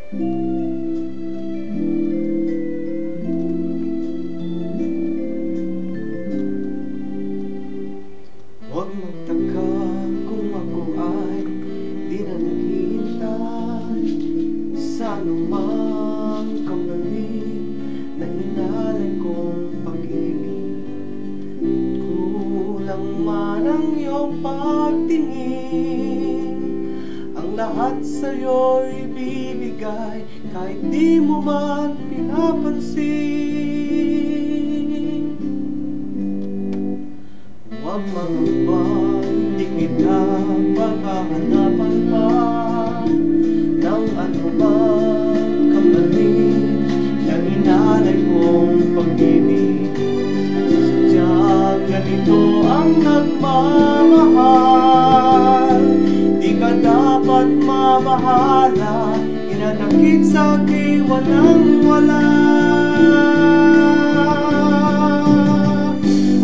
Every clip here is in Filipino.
Huwag magtaka kung ako ay di na naghihintay sa anumang kapalit na inalay kong pag-ibig. Kulang man ang iyong pagtingin, ang lahat sa'yo'y bibigay kahit di mo man pinapansin. Huwag mangamba, hindi kita paghahanapan pa ng anumang kapalit na inalay kong pag-ibig. Sadyang ganito ang nagmamahal, di ka dapat mabahala, inanakit sa'kin walang wala.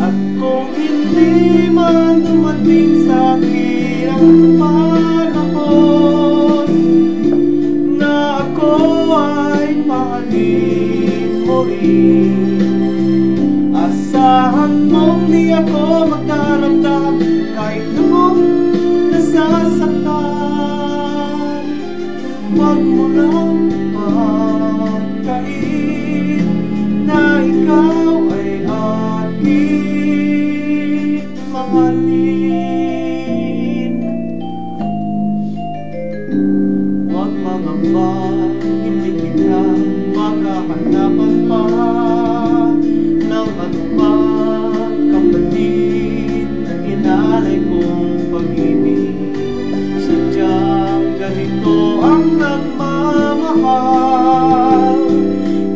At kung hindi man dumating sa'kin ang panahon na ako ay mahalin mo rin, asahan mong di ako magdaramdam kahit noong nasasaktan. Huwag mo lang pagkain na ikaw ay aking mahalin. Huwag mangamba, hindi kita maghahanapan pa ng anumang kapalit na inalay kong pag-ibig. Sadyang ganito ang nagmamahal,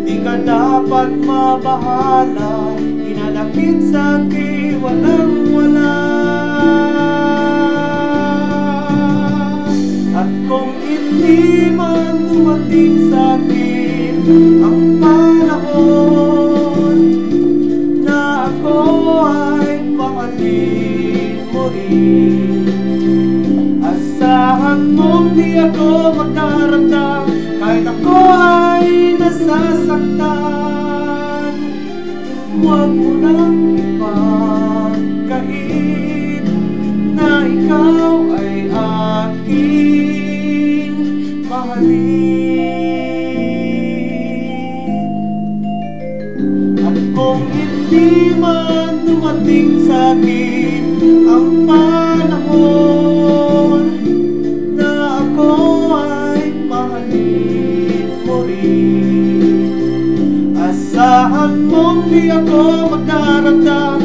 di ka dapat mabahala, inanakit sa'kin walang wala. At kung hindi man dumating sa'kin ang panahon na ako ay mahalin mo rin, asahan mong di ako magdaramdam kahit ako ay nasasaktan. Huwag mo nang ipagkait na ikaw ay aking mahalin. At kung hindi man dumating sa'kin ang panahon na ako ay mahalin mo rin, asahan mong di ako magdaramdam